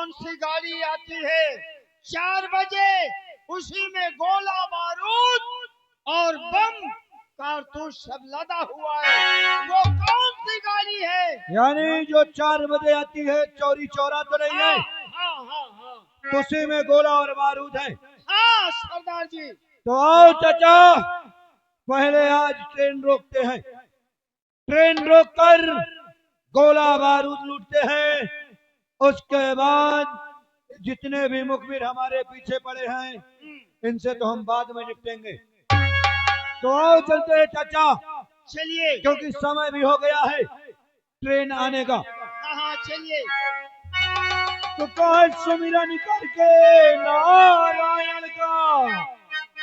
कौन सी गाड़ी आती है 4 बजे, उसी में गोला बारूद और बम कारतूस सब लदा हुआ है, वो कौन सी गाड़ी है? यानी जो 4 बजे आती है, चोरी चोरा तो नहीं है? हाँ। उसी में गोला और बारूद है। हाँ सरदार जी। तो आओ चाचा, पहले आज ट्रेन रोकते हैं। ट्रेन रोककर गोला बारूद लूटते हैं। उसके बाद जितने भी मुखबिर हमारे पीछे पड़े हैं, इनसे तो हम बाद में निपटेंगे। तो आओ चलते हैं चाचा, चलिए, क्योंकि समय भी हो गया है ट्रेन आने का। हाँ चलिए। तो कल सुमिरन करके नारायण का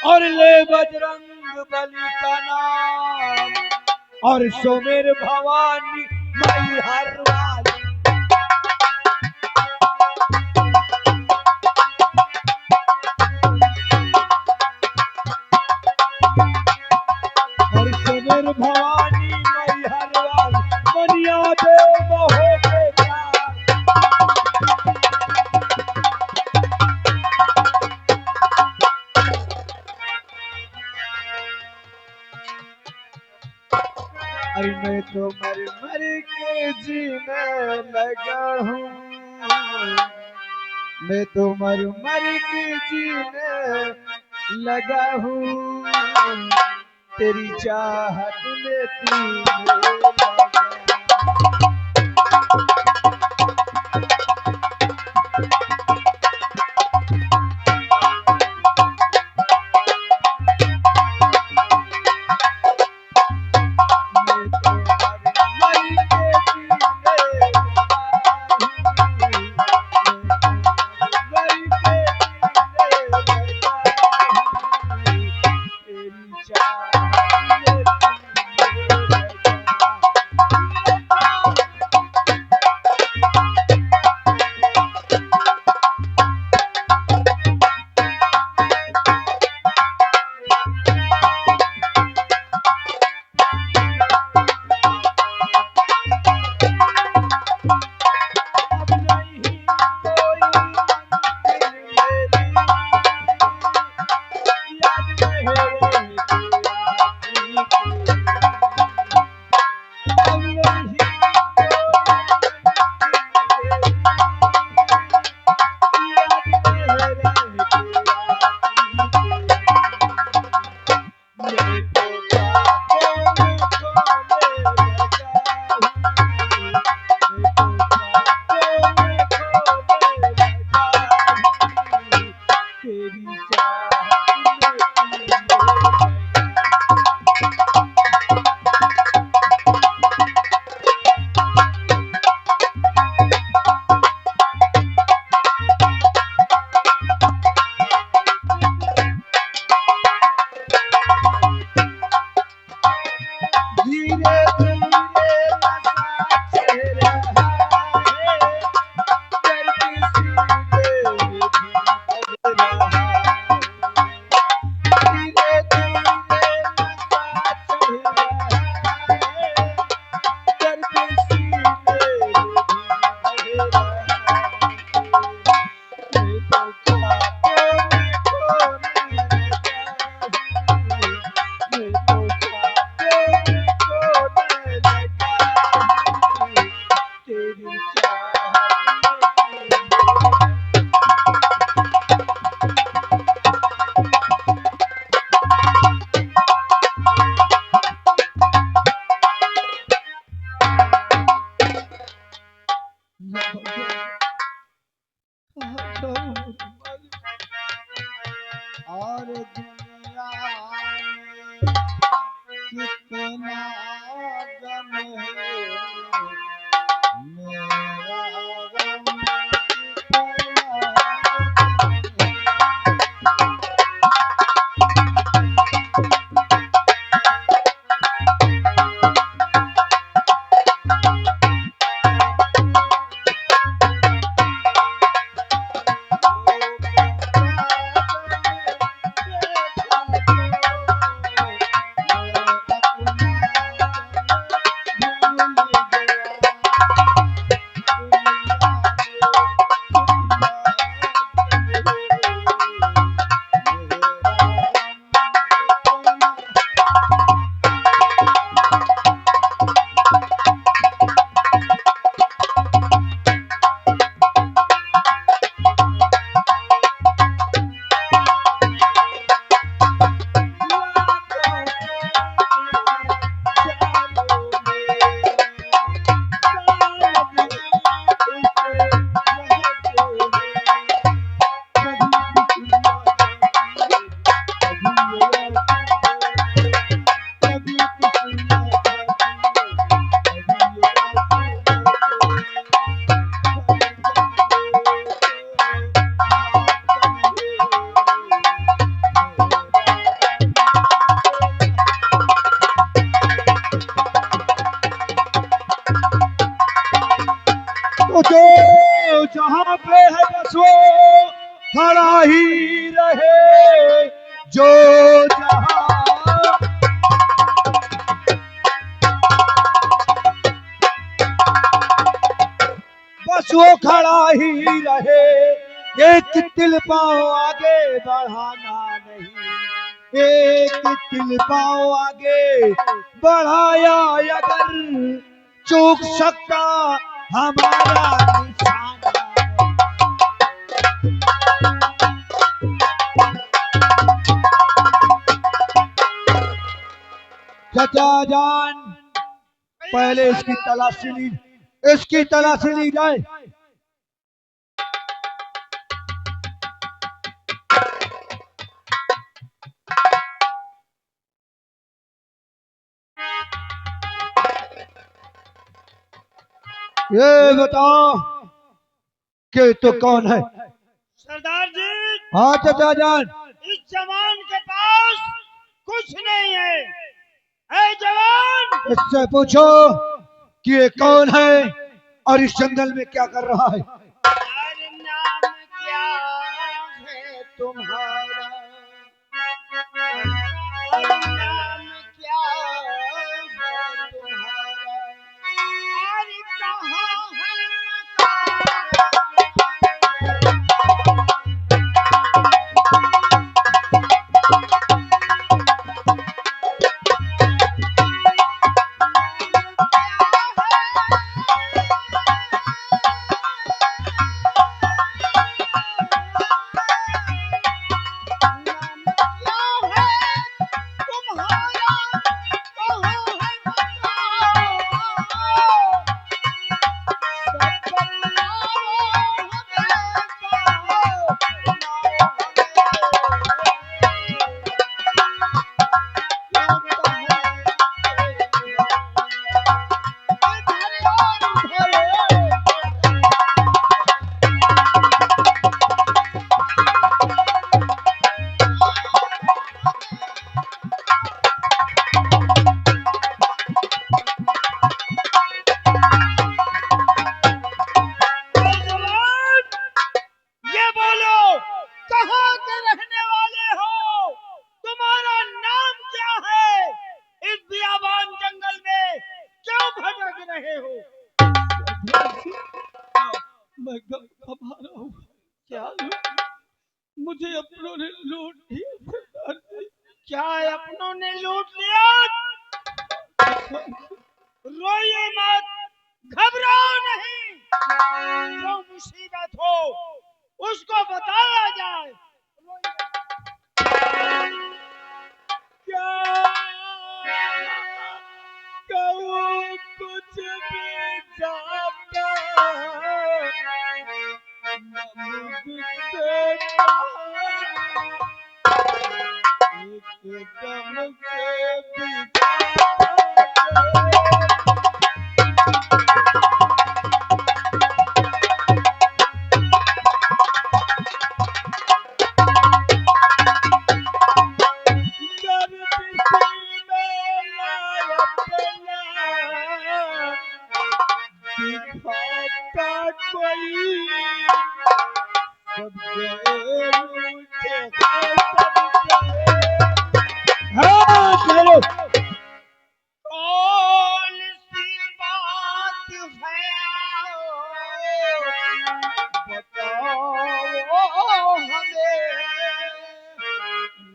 और ले बजरंग बली का नाम, और सुमिर भवानी माई हर वाली। और सुमिर भवानी माई हर वाली, बनिया दे हो के प्यार। अरे मैं तो मर मर के जीने लगा हूँ, मैं तो मर मर के जीने लगा हूँ, तेरी चाहत में पीने लगा। और दुनिया में कितना गम है, मेरा गम कितना आगे है बस वो खड़ा ही रहे जो जहां, बस वो खड़ा ही रहे, एक तिल पाँव आगे बढ़ाना नहीं, एक तिल पाँव आगे बढ़ाया अगर चूक सकता हमारा निशाना। चाचा जान पहले इसकी तलाशी ली जाए। ये बताओ कि तो कौन है? सरदार जी, हाँ चाचा जान, इस जवान के पास कुछ नहीं है। ऐ जवान, इससे पूछो कि ये कौन है और इस जंगल में क्या कर रहा है। अरे नाम क्या है तुम्हारा? अरे नाम क्या है तुम्हारा? अरे कहाँ है मैं घबरा रहा हूँ। क्या मुझे अपनों ने लूट लिया? क्या अपनों ने लूट लिया? रोइए मत, घबराओ नहीं। जो मुसीबत हो उसको बताया जाए। क्या कहूँ कुछ भी जाता न मुझसे एकदम से भी कौन सी बात है बताओ हमें,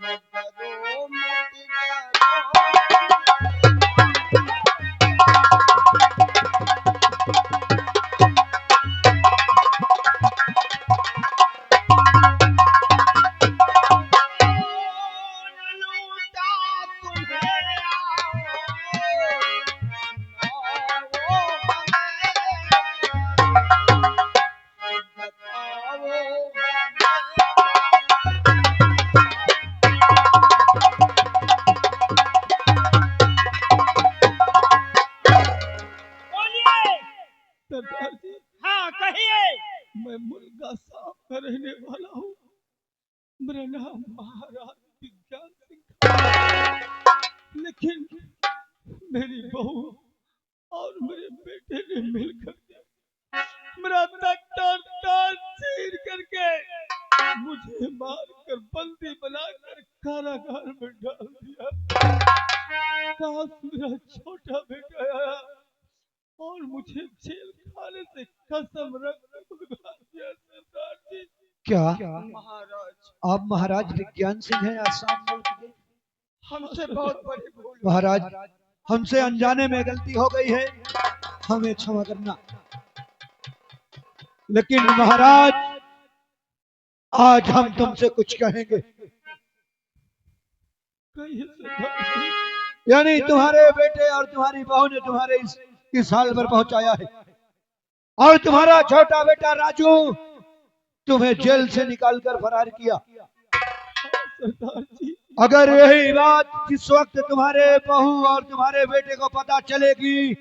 मत डरो मत सरदार जी, हाँ कहिए। मैं मुर्गा साहब का रहने वाला हूँ। मेरा नाम महाराज विज्ञान सिंह, लेकिन मेरी बहू और मेरे बेटे ने मिलकर मेरा तार तार चीर करके मुझे मारकर बंदी बनाकर कारागार में डाल दिया। काश मेरा छोटा बेटा आया और मुझे जेल खाने से कसम रख भगा दिया। सरदार जी क्या महाराज, आप महाराज विज्ञान सिंह हैं आसाम मुल्क के? हमसे बहुत बड़ी भूल हुई। महाराज हमसे अनजाने में गलती हो गई है, हमें क्षमा करना। लेकिन महाराज आज हम तुमसे कुछ कहेंगे। कहिए सरदार जी। यानी तुम्हारे बेटे और तुम्हारी बहू ने तुम्हारे इस हाल पर पहुंचाया है और तुम्हारा छोटा बेटा राजू तुम्हें जेल से निकालकर फरार किया। सरदार जी अगर यही बात जिस वक्त तुम्हारे बहू और तुम्हारे बेटे को पता चलेगी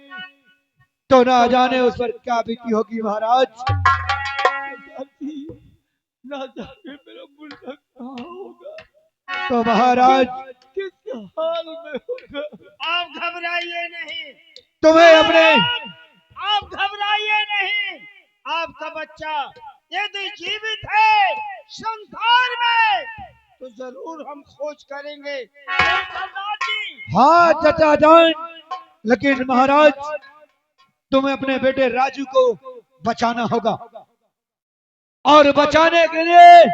तो ना जाने उस पर क्या बीती होगी महाराज। सरदार जी ना जाने मेरा मुल्क कहाँ होगा, तो महाराज किस हाल में होगा। आप घबराइए नहीं, तुम्हें अपने आप घबराइए नहीं। आपका बच्चा यदि जीवित है संसार में तो जरूर हम खोज करेंगे। सरदार जी, हाँ चचा जान, लेकिन महाराज तुम्हें अपने बेटे राजू को बचाना होगा और बचाने के लिए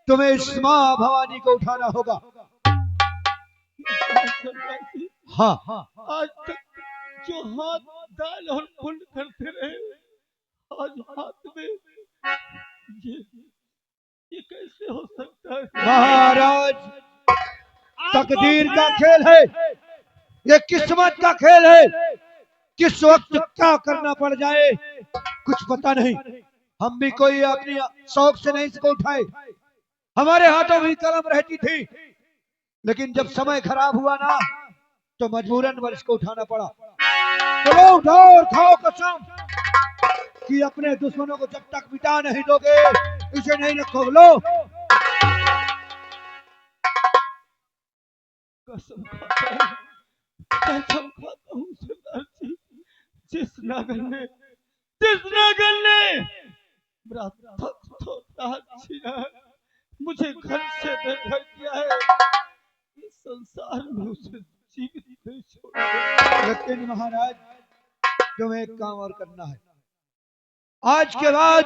तुम्हें इस माँ भवानी को उठाना होगा। सरदार जी हाँ आज तक जो हाथ दाल और पुण्य करते रहे, आज हाथ में ये कैसे हो सकता है। महाराज तकदीर का खेल है, ये किस्मत का खेल है। किस वक्त क्या करना पड़ जाए कुछ पता नहीं। हम भी कोई अपनी शौक से नहीं इसको उठाए, हमारे हाथों भी कलम रहती थी, लेकिन जब समय खराब हुआ ना तो मजबूरन वर्ष को उठाना पड़ा। चलो उठाओ और खाओ कसम कि अपने दुश्मनों को जब तक मिटा नहीं दोगे इसे नहीं रखोगे। लो कसम खाता हूँ सरदार जी, जिस नागन ने मेरा तख्त और ताज छीना है, मुझे घर से बेघर किया है, इस संसार में उसे जीवित नहीं छोड़ूंगा। लेकिन महाराज तुम्हें एक काम और करना है। आज के बाद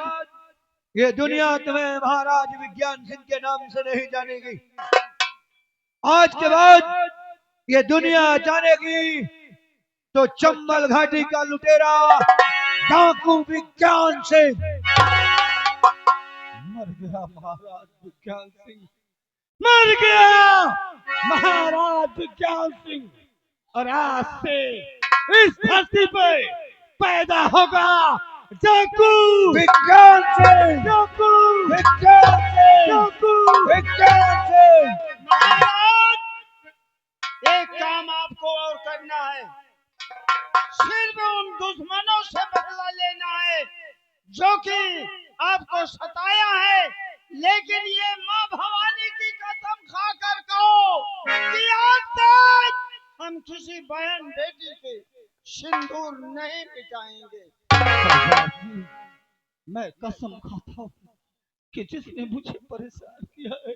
ये दुनिया तुम्हें महाराज विज्ञान सिंह के नाम से नहीं जानेगी। आज के बाद ये दुनिया जानेगी तो चंबल घाटी का लुटेरा डाकू विज्ञान सिंह मर गया महाराज विज्ञान सिंह, मर गया महाराज विज्ञान सिंह। और आज से इस धरती पे पैदा होगा डाकू विज्ञान सिंह, डाकू विज्ञान सिंह, डाकू। विज्ञान सिंह। महाराज एक काम आपको और करना है, सिर्फ उन दुश्मनों से बदला लेना है जो कि आपको सताया है। लेकिन ये माँ भवानी की कसम खाकर कहो कि आज तक हम किसी बहन बेटी के सिंदूर नहीं मिटाएंगे। मैं कसम खाता हूँ कि जिसने मुझे परेशान किया है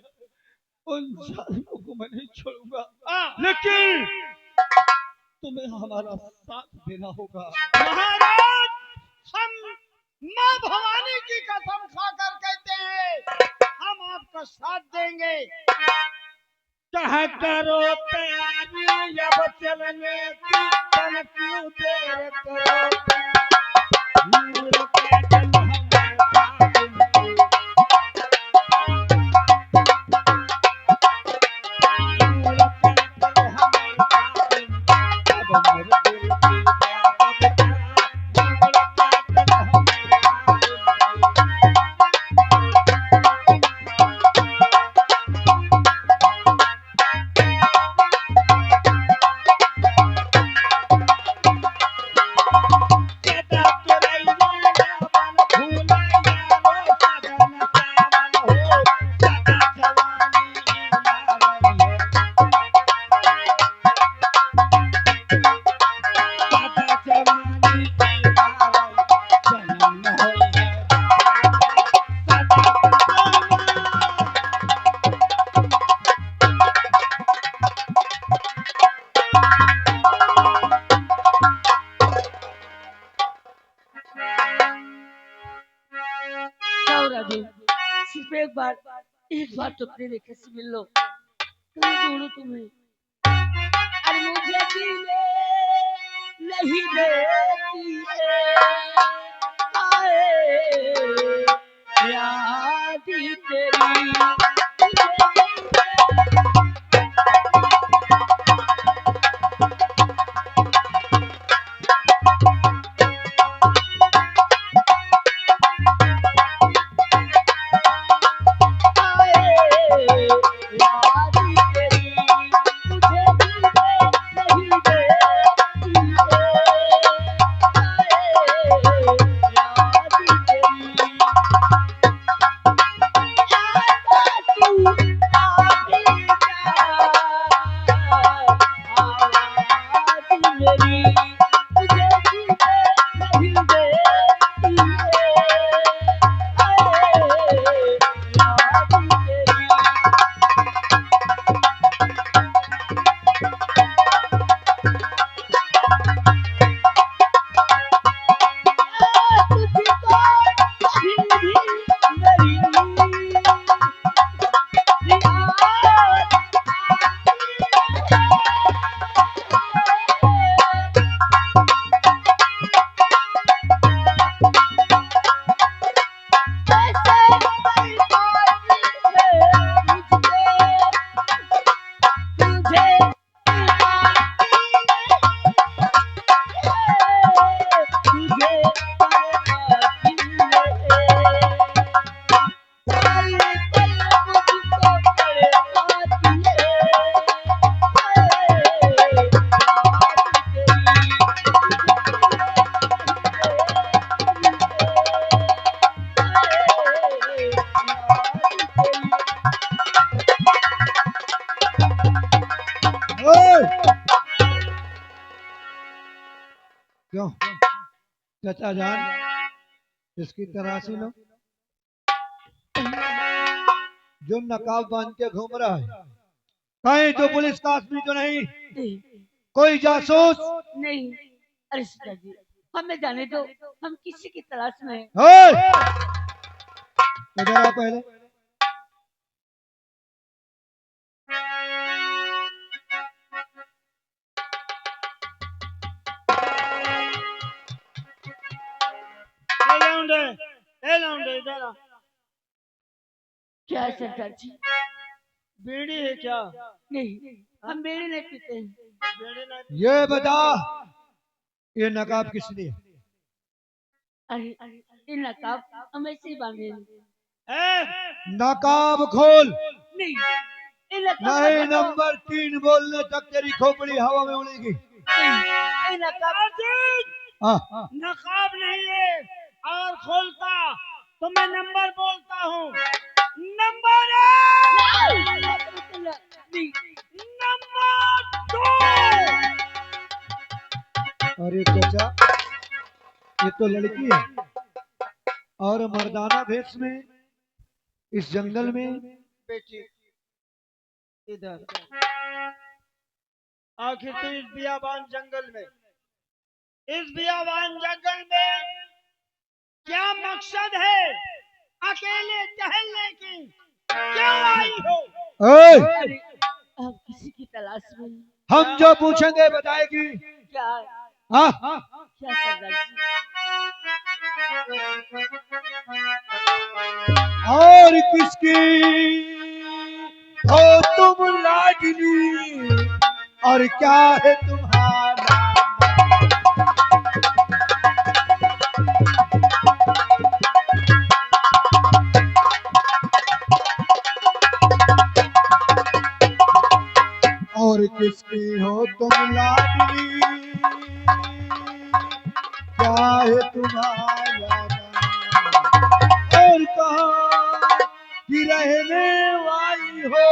उन जालिमों को मैं नहीं छोड़ूंगा, लेकिन तुम्हें हमारा साथ देना होगा। महाराज हम माँ भवानी की कसम खाकर कहते हैं हम आपका साथ देंगे। कह करो तैयारी अब चलने की, तन क्यों देर करो। नूर का जल हमें पानी, नूर का जल हमें पानी, अब मेरे दिल की बात बता, नूर का जल हमें पानी। राजू, सिर्फ एक बार तो अपने रेखा से मिल लो। कहाँ ढूंढूं तुम्हें? अरे मुझे जीने नहीं देती है, आए याद तेरी। क्यों चाचा जान इसकी तराशी लो। जो नकाब बांध के घूम रहा है कहीं जो पुलिस का आदमी तो नहीं, नहीं कोई जासूस? नहीं, अरे सीता जी हमें जाने दो, हम किसी की तलाश में हैं। ओए! इधर आ पहले। ए लौंडे इधर आ। क्या है सरदार जी? बीड़ी है क्या? नहीं, हम बीड़ी नहीं पीते हैं। बीड़ी नहीं। ये बता ये नकाब किसने? अरे ये नकाब हम ऐसे ही बांधे हैं। ए, नकाब खोल। नहीं, ये नकाब नहीं, हटा दो। नंबर 3 बोलने तक तेरी खोपड़ी हवा में उड़ेगी। नहीं, ये नकाब हाँ, नकाब नहीं है और खोलता तो मैं नंबर बोलता हूँ। नंबर नहीं, नंबर 2। अरे चाचा ये तो लड़की है और मर्दाना भेष में इस जंगल में। बेटी इधर आखिर तो इस बियाबान जंगल में, इस बियाबान जंगल में क्या मकसद है अकेले टहलने की? क्यों आई हो? ओए! अरे आप किसी की तलाश में हैं। हम जो पूछेंगे बताएगी। क्या हाँ, क्या सरदार जी? और किसकी हो तुम लाडली और क्या है तुम्हारा? और किसकी हो तुम लाडली क्या है तुम्हारा नाम? और कहाँ की रहने वाली हो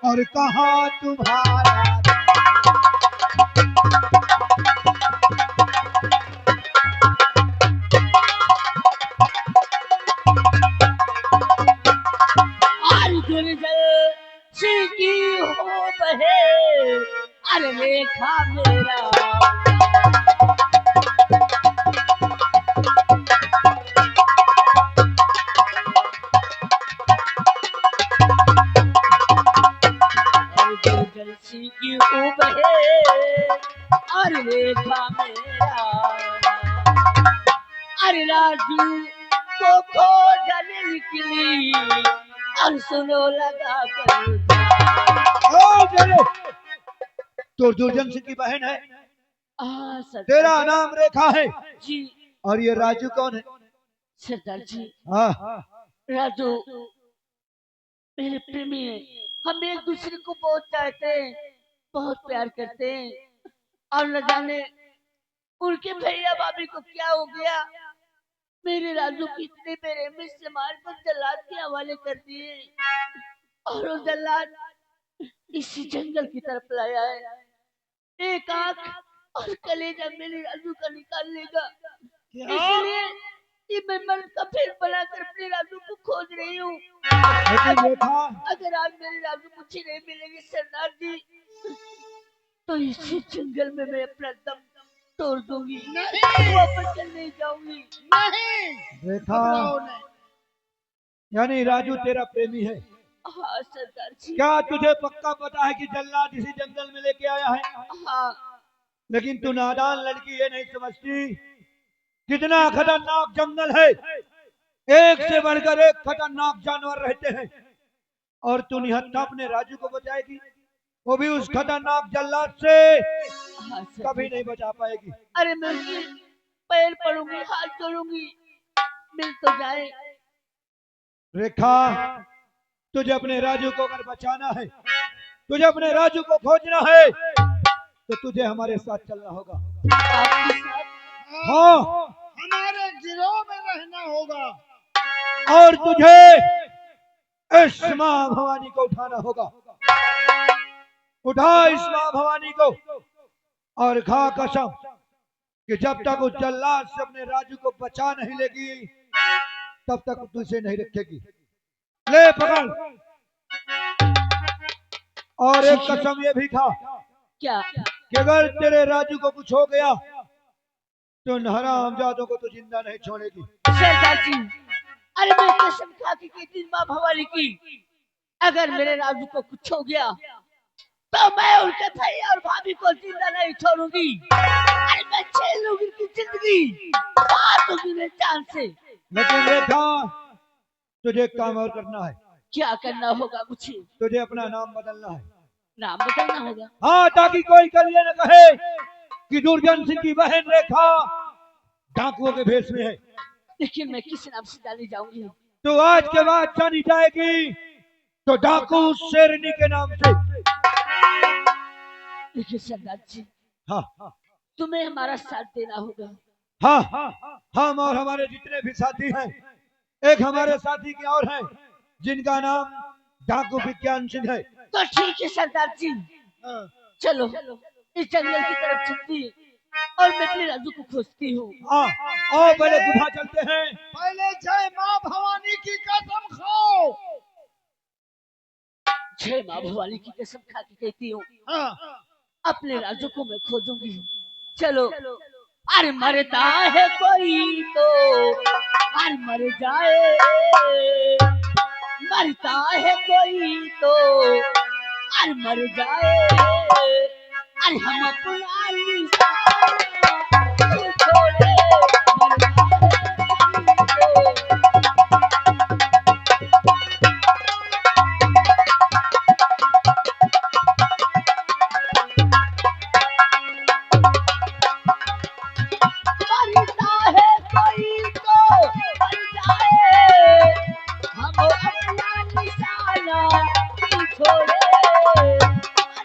और कहाँ तुम्हारा और गुलजल की हो बहे, अरे रेखा मेरा राजू को खोजने निकली और सुनो लगा कर ओ चलो, तो दुर्जन सिंह की बहन है, सरदार तेरा नाम रेखा है, जी। और ये राजू कौन है? सरदार जी, हाँ, राजू मेरे प्रेमी है। हम एक दूसरे को बहुत चाहते हैं, बहुत प्यार करते हैं, और न जाने उनके भैया भाभी को क्या हो गया। मेरे राजू की इतने बेरहमी से मार कर जल्लाद के हवाले कर दिए, और वो जल्लाद इसी जंगल की तरफ लाया है। एक आंख और कलेजा मेरे राजू का निकाल लेगा, इसलिए कि मैं मन का फिर बनाकर अपने राजू को खोज रही हूँ। लेकिन रेखा, अगर आज मेरे राजू मुझे नहीं मिलेंगे सरदार जी, तो इसी जंगल में मैं अपना दम तोड़ दूंगी, नहीं। वापस चल नहीं जाऊंगी। नहीं, रेखा, घबराओ नहीं। यानी राजू तेरा प्रेमी है। हाँ सरदार जी, क्या तुझे पक्का पता है कि जल्लाद इसी जंगल में लेके आया है? हाँ। लेकिन तू नादान लड़की ये नहीं समझती कितना खतरनाक जंगल है, एक से बढ़कर एक खतरनाक जानवर रहते हैं, और तू निहत्था अपने राजू को बचाएगी, वो भी उस खतरनाक जल्लाद से हाँ सरदार कभी जी। नहीं बचा पाएगी। अरे मैं उसके पैर पड़ूंगी, हाथ जोड़ूंगी, मिल तो जाए। रेखा, तुझे अपने राजू को अगर बचाना है, तुझे अपने राजू को खोजना है, तो तुझे हमारे साथ चलना होगा। आपके साथ? हाँ, हमारे गिरोह में रहना होगा। और तुझे इस मां भवानी को उठाना होगा। उठा इस मां भवानी को और खा कसम कि जब तक उस जल्लाद से अपने राजू को बचा नहीं लेगी, तब तक तुझे नहीं रखेगी। ले पकड़। और एक कसम ये भी खा क्या? कि अगर तेरे राजू को कुछ हो गया, तो इन हरामजादों को तो जिंदा नहीं छोड़ेगी। सरदार जी, अरे मैं कसम खा के कहती हूँ माँ भवानी की, अगर मेरे राजू को कुछ हो गया तो मैं उनके भैया और भाभी को जिंदा नहीं छोड़ूंगी। अरे मैं छीन लूंगी उनकी जिंदगी, मार दूंगी मैं जान से। लेकिन रेखा, तुझे एक काम और करना है। क्या करना होगा मुझे? तुझे अपना नाम बदलना है। नाम बदलना होगा? हाँ, ताकि कोई कल ये न कहे कि दुर्जन सिंह की बहन रेखा डाकुओं के भेष में है। लेकिन मैं किस नाम से जानी जाऊंगी? तो आज के बाद जानी जाएगी तो डाकू शेरनी के नाम से। लेकिन सरदार जी, हाँ तुम्हें हमारा साथ देना होगा। हाँ, हम और हमारे जितने भी साथी हैं, एक हमारे साथी की और हैं जिनका नाम डाकू विज्ञान सिंह है। तो ठीक है सरदार जी, चलो इस जंगल की तरफ चलती और मैं अपने राजू को खोजती हूँ। और पहले गुफा चलते हैं। पहले जय माँ भवानी की कसम खाओ। जय माँ भवानी की कसम खा के कहती हूँ, हाँ। अपने राजू को मैं खोजूंगी। चलो। अरे मरता है कोई तो अरे मर जाए, मरता है कोई तो अरे मर जाए, अरे हम अपना निशान छोड़े, मरता है कोई तो। मरता है कोई तो मर जाए, हम अपना निशाना नहीं छोड़े।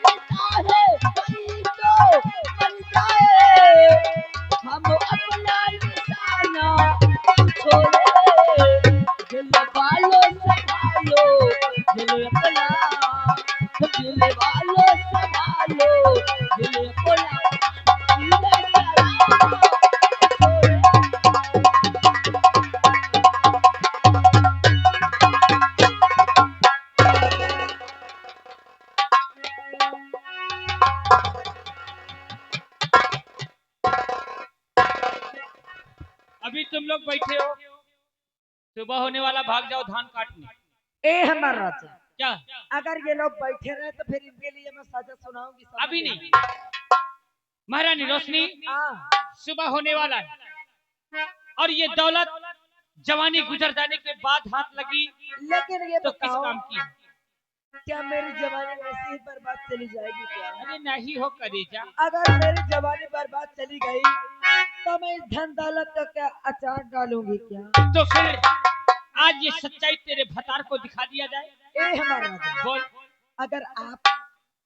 मरता है कोई तो मर जाए, हम अपना निशाना नहीं छोड़े। दिल वालों संभालो दिल अपना, दिल वालों संभालो दिल अपना। अभी तुम लोग बैठे हो, सुबह होने वाला, भाग जाओ धान काटने। ए हमारा राजा, क्या? अगर ये लोग बैठे रहे तो फिर इनके लिए मैं सजा सुनाऊंगी। अभी नहीं महारानी रोशनी, हाँ, सुबह होने वाला है। और ये दौलत जवानी गुजर जाने के बाद हाथ लगी लेकिन ये तो किस बताओ, काम की? क्या मेरी जवानी वैसे ही बर्बाद चली जाएगी क्या? अरे नहीं हो करेजा। अगर मेरी जवानी बर्बाद चली गई तो मैं इस धन दौलत का क्या अचार डालूंगी क्या? तो फिर आज ये सच्चाई तेरे भतार को दिखा दिया जाए। ए हमारा राजा, बोल, अगर आप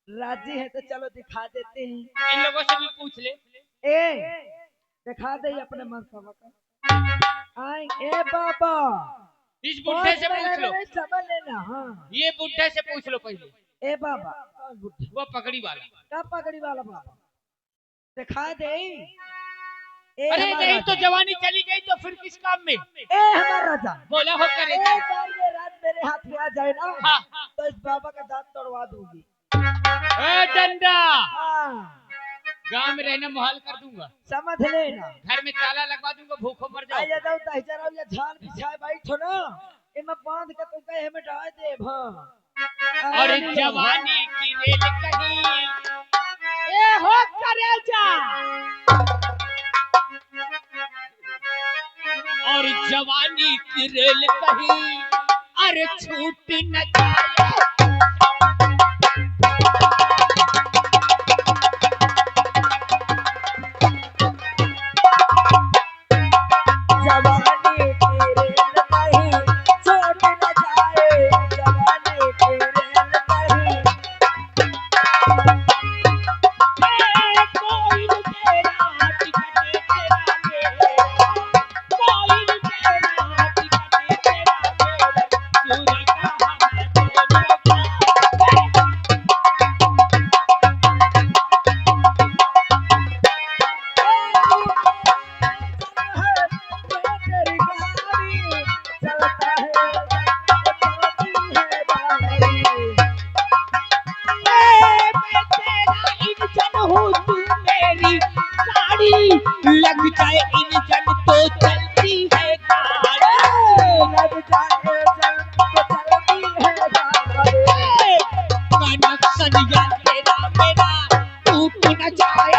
राजी है तो चलो दिखा देते हैं। इन लोगों से भी पूछ ले। ए दिखा दे अपने मनसावा का। आई ए बाबा, इस बुढ़े से पूछ लो, समझ लेना। हाँ ये बुढ़े से पूछ लो पहले। ए बाबा, कौन बुढ़ा? वो पगड़ी वाला। क्या पगड़ी वाला बाबा? दिखा दे। ए अरे हमारा नहीं तो राजा, जवानी चली गई तो फिर किस काम में? ए हमारा राजा, बोला हो करेजा। एक बार ये रात मेरे हाथ में आ जाए ना, हाँ। तो इस बाबा का दांत तोड़वा दूंगी। ए डंडा, हाँ गांव में रहना मुहाल कर दूंगा। समझ लेना। घर में ताला लगवा दूंगा, भूखों मर जाओ। आइए जाओ दही जराओ, ये झाल बिछाए बैठो ना, इमे बांध के तुम कहे में डाल दे। हाँ और जवानी की रेल कहीं ए हो करेजा, और जवानी की रेल कहीं अरे छूट न जाए। जवानी की रेल कहीं छूट न जाए, जवानी की रेल कहीं। कोई तेरा टिकट तेरा मेरा, कोई तेरा टिकट तेरा मेरा, सूरज का हम दोनों का। तेरी गाड़ी चलता है, चलती है गाड़ी। मैं तेरा इंजन हूँ, तू मेरी गाड़ी, लग जाए इंजन तो चलती है गाड़ी। लग जाए जल तो चलती है गाड़ी। कनेक्शन या तेरा मेरा टूट न जाए।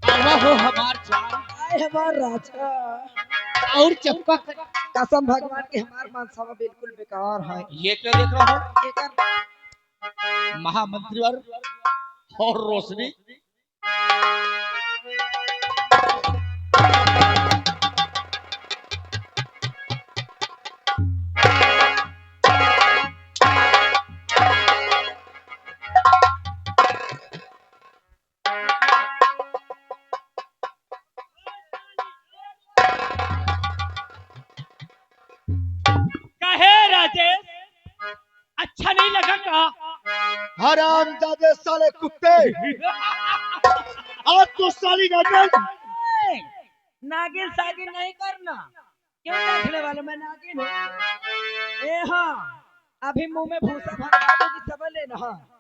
आवा हो हमार जान आए हमार राजा, और चप्पा कर। कसम भगवान की हमार मनसावा बिल्कुल बेकार है। ये क्या देख रहा हूँ? एकर महामंत्री और रोशनी। कहे राजेश, अच्छा नहीं लगा का? हरामजादे साले कुत्ते, आज तो साली नागिन। नागिन सागिन नहीं करना। क्यों देखने वाले मैं नागिन हूँ? ए हाँ, अभी मुंह में भूसा भरवा दूंगी, समझ लेना। हाँ